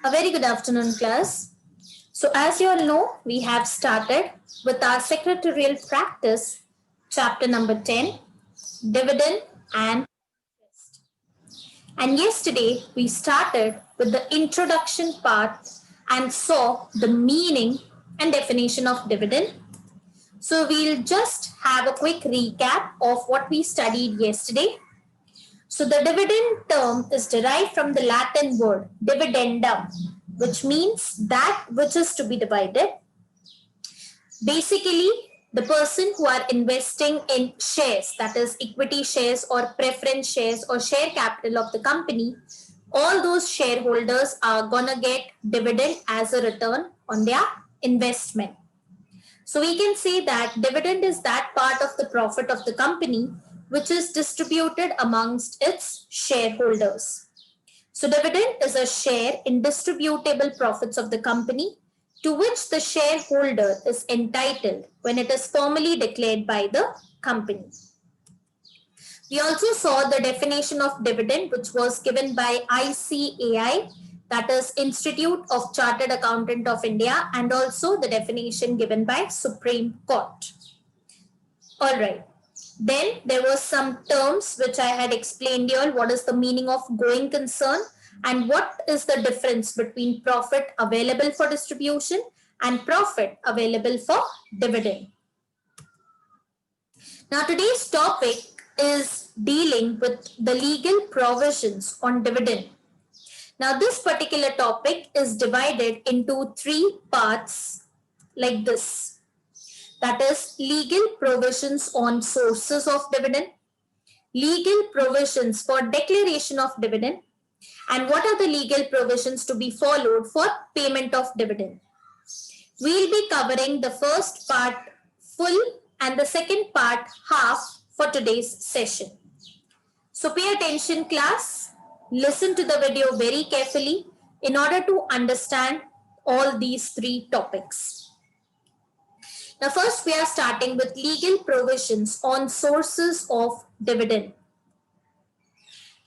A very good afternoon, class. So, as you all know, we have started with our secretarial practice, chapter number 10, dividend and interest. And yesterday, we started with the introduction part and saw the meaning and definition of dividend. So, we'll just have a quick recap of what we studied yesterday. So the dividend term is derived from the Latin word dividendum, which means that which is to be divided. Basically, the person who are investing in shares, that is equity shares or preference shares or share capital of the company, all those shareholders are gonna get dividend as a return on their investment. So we can say that dividend is that part of the profit of the company which is distributed amongst its shareholders. So dividend is a share in distributable profits of the company to which the shareholder is entitled when it is formally declared by the company. We also saw the definition of dividend, which was given by ICAI, that is Institute of Chartered Accountant of India, and also the definition given by Supreme Court. All right. Then there were some terms which I had explained here. What is the meaning of going concern and what is the difference between profit available for distribution and profit available for dividend. Now today's topic is dealing with the legal provisions on dividend. Now this particular topic is divided into three parts like this. That is legal provisions on sources of dividend, legal provisions for declaration of dividend, and what are the legal provisions to be followed for payment of dividend. We'll be covering the first part full and the second part half for today's session. So pay attention, class. Listen to the video very carefully in order to understand all these three topics. Now first we are starting with legal provisions on sources of dividend.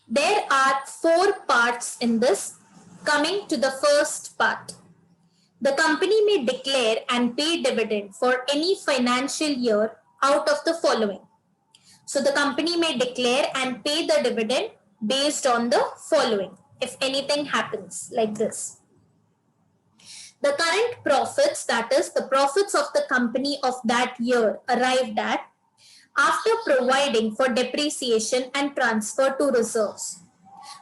There are four parts in this. Coming to the first part. The company may declare and pay dividend for any financial year out of the following. So the company may declare and pay the dividend based on the following, if anything happens like this. The current profits, that is the profits of the company of that year arrived at after providing for depreciation and transfer to reserves.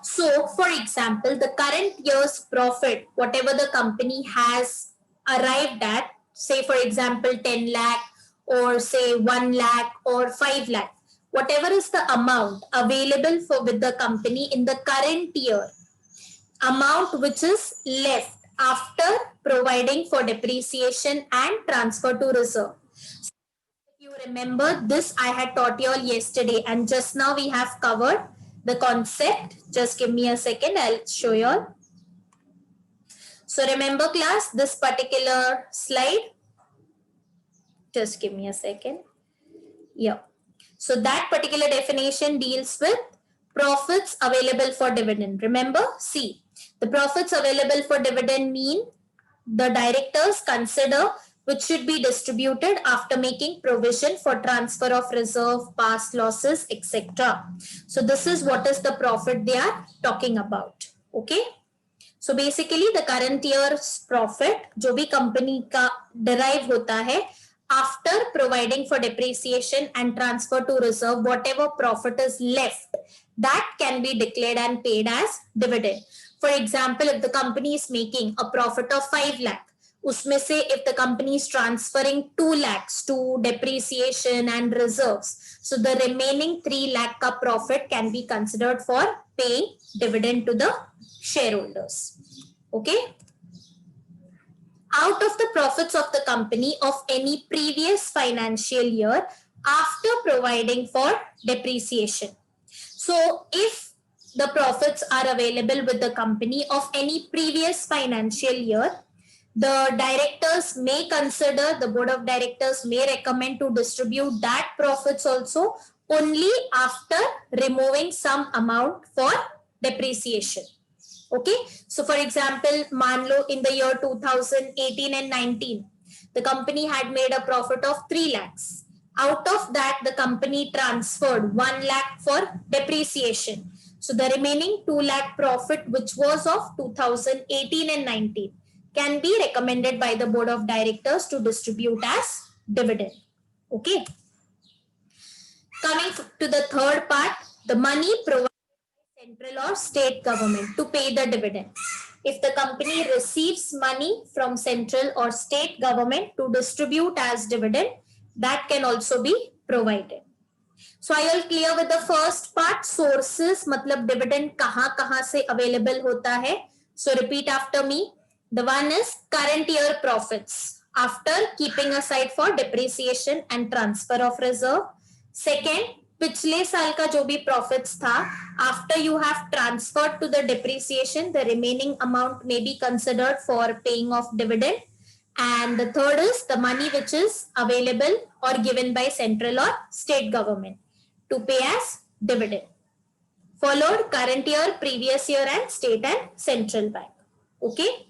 So, for example, the current year's profit, whatever the company has arrived at, say for example 10 lakh or say 1 lakh or 5 lakh, whatever is the amount available for with the company in the current year, amount which is left after providing for depreciation and transfer to reserve. So if you remember, this I had taught you all yesterday and just now we have covered the concept. Just give me a second, I'll show you all. So remember class, this particular slide, just give me a second. Yeah. So that particular definition deals with profits available for dividend. Remember, see, the profits available for dividend mean the directors consider which should be distributed after making provision for transfer of reserve, past losses, etc. So this is what is the profit they are talking about. Okay. So basically the current year's profit जो भी company का derive होता है after providing for depreciation and transfer to reserve, whatever profit is left, that can be declared and paid as dividend. For example, if the company is making a profit of 5 lakh, उसमें से if the company is transferring 2 lakhs to depreciation and reserves, so the remaining 3 lakh ka profit can be considered for paying dividend to the shareholders. Okay. Out of the profits of the company of any previous financial year after providing for depreciation. So if the profits are available with the company of any previous financial year, the directors may consider, the board of directors may recommend to distribute that profits also only after removing some amount for depreciation. Okay, so for example, मान लो in the year 2018 and 19, the company had made a profit of 3 lakhs. Out of that, the company transferred 1 lakh for depreciation. So the remaining 2 lakh profit, which was of 2018 and 19, can be recommended by the board of directors to distribute as dividend. Okay. Coming to the third part, the money provided by central or state government to pay the dividend. If the company receives money from central or state government to distribute as dividend, that can also be provided. So are you all clear with the first part? Sources मतलब dividend कहाँ से available होता है? So repeat after me. The one is current year profits after keeping aside for depreciation and transfer of reserve. Second, पिछले साल का जो भी profits था, after you have transferred to the depreciation, the remaining amount may be considered for paying of dividend. And the third is the money which is available or given by central or state government to pay as dividend. Followed current year, previous year, and state and central bank. Okay.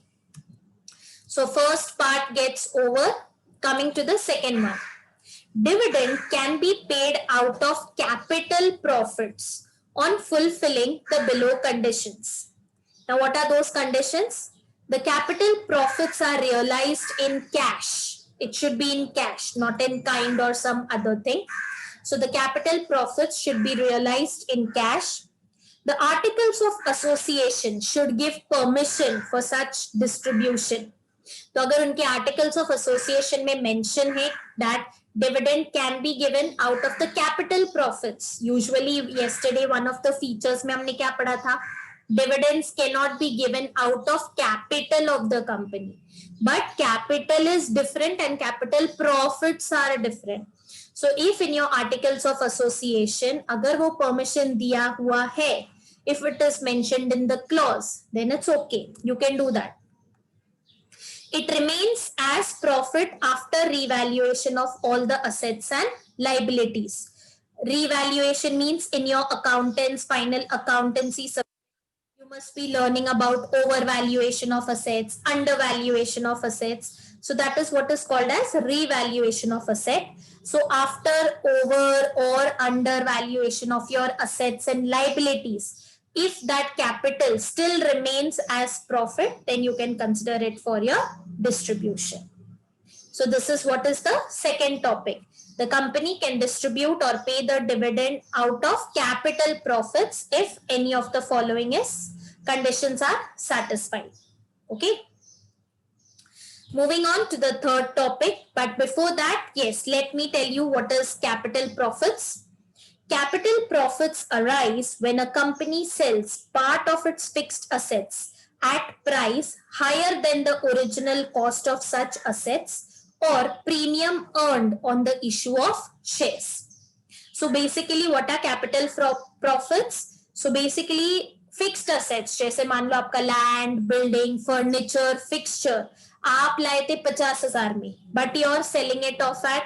So first part gets over. Coming to the second one. Dividend can be paid out of capital profits on fulfilling the below conditions. Now, what are those conditions? The capital profits are realized in cash. It should be in cash, not in kind or some other thing. So the capital profits should be realized in cash. The articles of association should give permission for such distribution. तो अगर उनके articles of association में mention है that dividend can be given out of the capital profits. Usually yesterday one of the features में हमने क्या पढ़ा था? Dividends cannot be given out of capital of the company. But capital is different and capital profits are different. So if in your articles of association, अगर वो permission दिया हुआ है, if it is mentioned in the clause, then it's okay. You can do that. It remains as profit after revaluation of all the assets and liabilities. Revaluation means in your accountant's final accountancy, you must be learning about overvaluation of assets, undervaluation of assets. So that is what is called as revaluation of asset. So after over or undervaluation of your assets and liabilities, if that capital still remains as profit, then you can consider it for your distribution. So this is what is the second topic. The company can distribute or pay the dividend out of capital profits if any of the following conditions are satisfied. Okay. Moving on to the third topic, but before that, yes, let me tell you what is capital profits. Capital profits arise when a company sells part of its fixed assets at price higher than the original cost of such assets or premium earned on the issue of shares. So basically what are capital profits? So basically fixed assets, जैसे मान लो आपका land, building, furniture, fixture, आप लाए थे 50,000 में, but you are selling it off at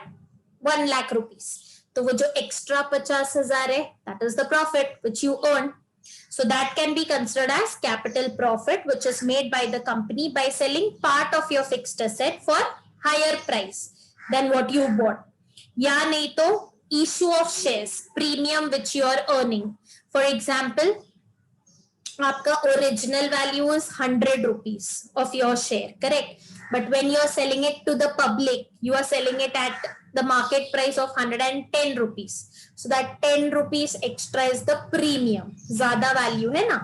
1 lakh rupees. तो वो जो extra 50,000 है, that is the profit which you earn. So that can be considered as capital profit, which is made by the company by selling part of your fixed asset for higher price than what you bought. या नहीं तो issue of shares, premium which you are earning. For example, आपका original value is 100 rupees of your share, correct? But when you are selling it to the public, you are selling it at the market price of 110 rupees. So that 10 rupees extra is the premium. Zyada value है ना?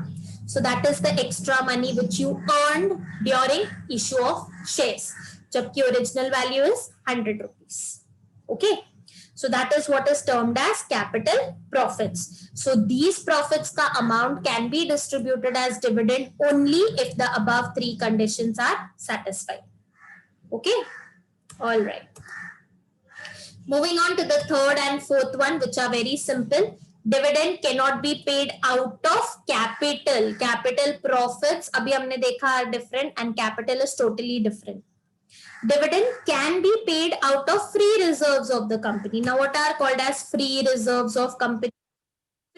So that is the extra money which you earned during issue of shares. जबकि original value is 100 rupees. Okay. So that is what is termed as capital profits. So these profits ka amount can be distributed as dividend only if the above three conditions are satisfied. Okay. All right. Moving on to the third and fourth one, which are very simple. Dividend cannot be paid out of capital. Capital profits abhi humne dekha are different and capital is totally different. Dividend can be paid out of free reserves of the company. Now, what are called as free reserves of company?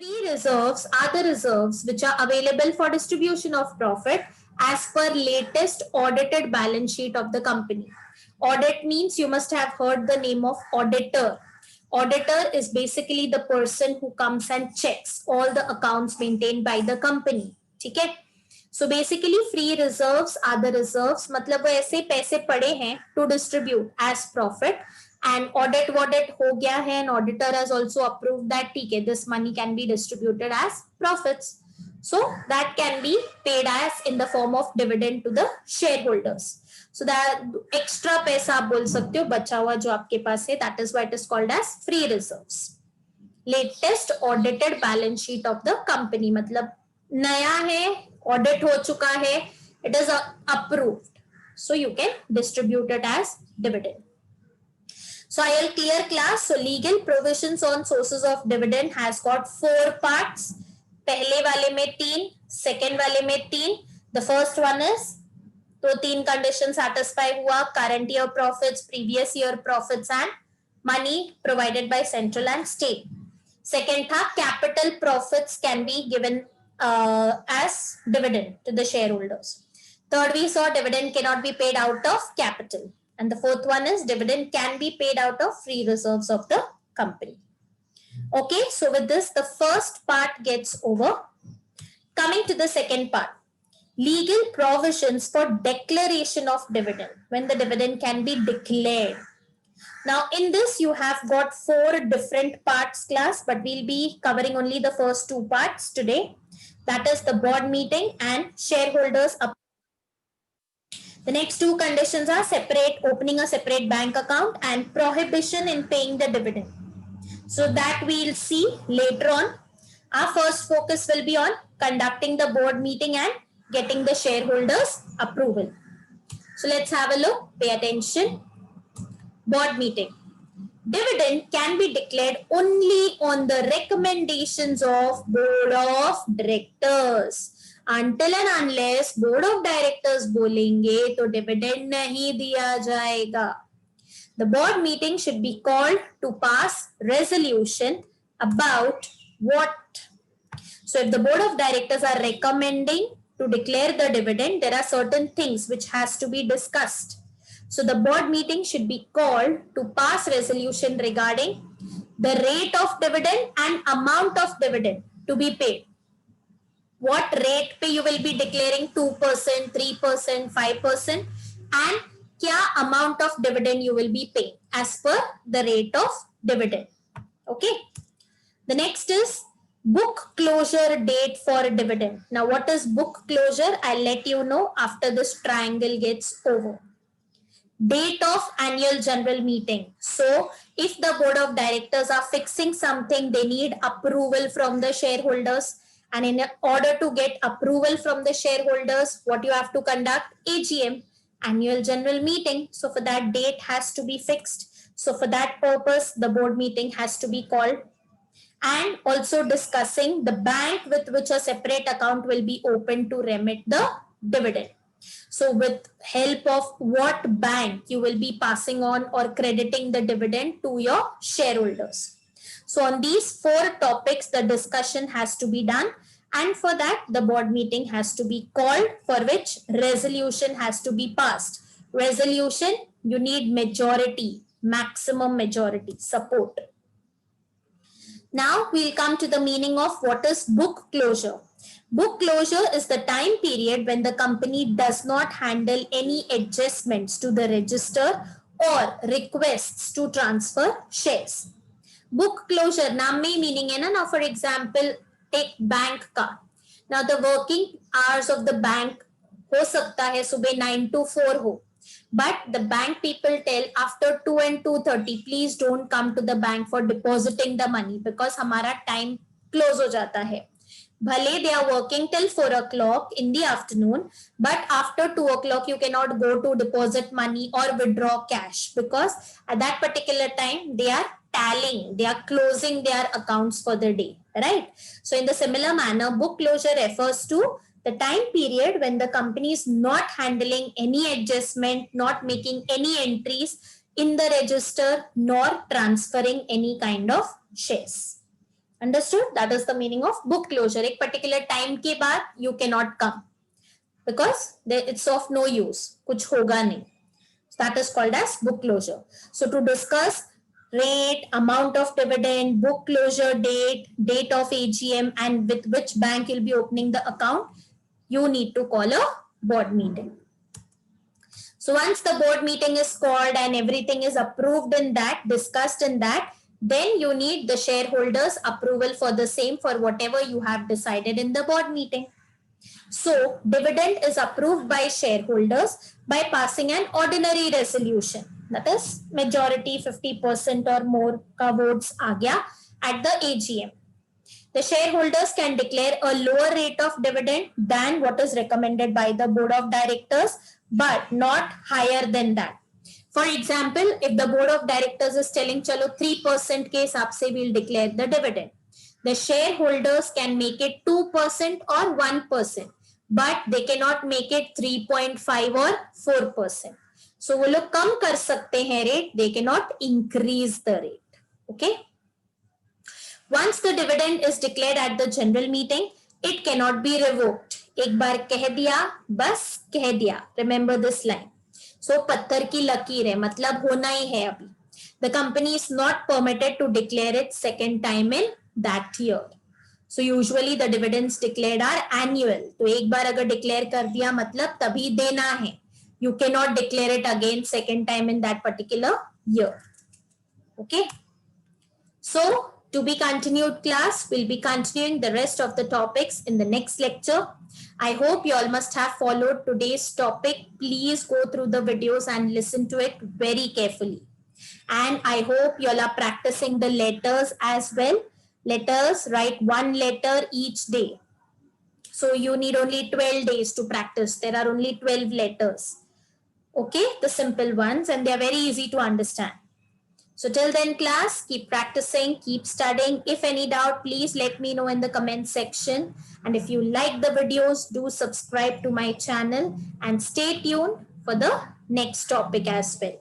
Free reserves are the reserves which are available for distribution of profit as per latest audited balance sheet of the company. Audit means you must have heard the name of auditor. Auditor is basically the person who comes and checks all the accounts maintained by the company. ठीक है? So basically free reserves are the reserves, मतलब वो ऐसे पैसे पड़े हैं to distribute as profit, and audit हो गया है and auditor has also approved that ठीक है this money can be distributed as profits. So that can be paid as in the form of dividend to the shareholders. So that extra पैसा आप बोल सकते हो बचा हुआ जो आपके पास है, that is why it is called as free reserves. Latest audited balance sheet of the company मतलब नया है, audit हो चुका है, it is approved, so you can distribute it as dividend. So I'll clear class. So legal provisions on sources of dividend has got 4 parts. पहले वाले में 3, second वाले में 3. The first one is तो 3 conditions satisfy हुआ, current year profits, previous year profits and money provided by central and state. Second था capital profits can be given as dividend to the shareholders. Third we saw dividend cannot be paid out of capital. And the fourth one is dividend can be paid out of free reserves of the company. Okay, so with this, the first part gets over. Coming to the second part, legal provisions for declaration of dividend, when the dividend can be declared. Now, in this, you have got 4 different parts, class, but we'll be covering only the first 2 parts today. That is the board meeting and shareholders. The next 2 conditions are opening a separate bank account and prohibition in paying the dividend. So that we'll see later on. Our first focus will be on conducting the board meeting and getting the shareholders approval. So let's have a look. Pay attention. Board meeting. Dividend can be declared only on the recommendations of board of directors. Until and unless board of directors बोलेंगे तो dividend नहीं दिया जाएगा. The board meeting should be called to pass resolution about what. So if the board of directors are recommending to declare the dividend, there are certain things which has to be discussed. So the board meeting should be called to pass resolution regarding the rate of dividend and amount of dividend to be paid. What rate पे you will be declaring 2%, 3%, 5% and क्या amount of dividend you will be paying as per the rate of dividend. Okay. The next is book closure date for dividend. Now what is book closure? I'll let you know after this triangle gets over. Date of annual general meeting. So if the board of directors are fixing something, they need approval from the shareholders. And in order to get approval from the shareholders, what you have to conduct? AGM, annual general meeting. So for that, date has to be fixed. So for that purpose, the board meeting has to be called. And also discussing the bank with which a separate account will be open to remit the dividend. So with help of what bank you will be passing on or crediting the dividend to your shareholders. So on these 4 topics, the discussion has to be done. And for that, the board meeting has to be called, for which resolution has to be passed. Resolution, you need majority, maximum majority support. Now we'll come to the meaning of what is book closure. Book closure is the time period when the company does not handle any adjustments to the register or requests to transfer shares. Book closure, नाम में meaning है ना. Now for example, take bank का. Now the working hours of the bank हो सकता है सुबह 9 to 4 हो. But the bank people tell after 2 and 2:30, please don't come to the bank for depositing the money because हमारा time close हो जाता है. Bhale they are working till 4 o'clock in the afternoon, but after 2 o'clock you cannot go to deposit money or withdraw cash because at that particular time they are tallying, they are closing their accounts for the day, right? So in the similar manner, book closure refers to the time period when the company is not handling any adjustment, not making any entries in the register, nor transferring any kind of shares. Understood? That is the meaning of book closure. एक particular time के बाद you cannot come because it's of no use. कुछ होगा नहीं. That is called as book closure. So to discuss rate, amount of dividend, book closure date, date of AGM, and with which bank you'll be opening the account, you need to call a board meeting. So once the board meeting is called and everything is approved in that, discussed in that, then you need the shareholders' approval for the same for whatever you have decided in the board meeting. So dividend is approved by shareholders by passing an ordinary resolution. That is majority 50% or more ka votes aa gaya at the AGM. The shareholders can declare a lower rate of dividend than what is recommended by the board of directors, but not higher than that. For example, if the board of directors is telling chalo 3% ke hisab se we'll declare the dividend, the shareholders can make it 2% or 1%, but they cannot make it 3.5 or 4%. So वो लोग कम कर सकते हैं rate, they cannot increase the rate. Okay. Once the dividend is declared at the general meeting, it cannot be revoked. एक बार कह दिया, बस कह दिया. Remember this line. So पत्थर की लकीर है, मतलब होना ही है अभी. The company is not permitted to declare it second time in that year. So usually the dividends declared are annual. तो एक बार अगर declare कर दिया मतलब तभी देना है. You cannot declare it again second time in that particular year. Okay. So to be continued class, we'll be continuing the rest of the topics in the next lecture. I hope you all must have followed today's topic. Please go through the videos and listen to it very carefully. And I hope you all are practicing the letters as well. Letters, write one letter each day. So you need only 12 days to practice. There are only 12 letters. Okay, the simple ones, and they are very easy to understand. So till then class, keep practicing, keep studying. If any doubt, please let me know in the comment section. And if you like the videos, do subscribe to my channel and stay tuned for the next topic as well.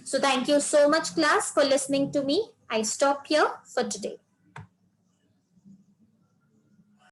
So thank you so much class for listening to me. I stop here for today.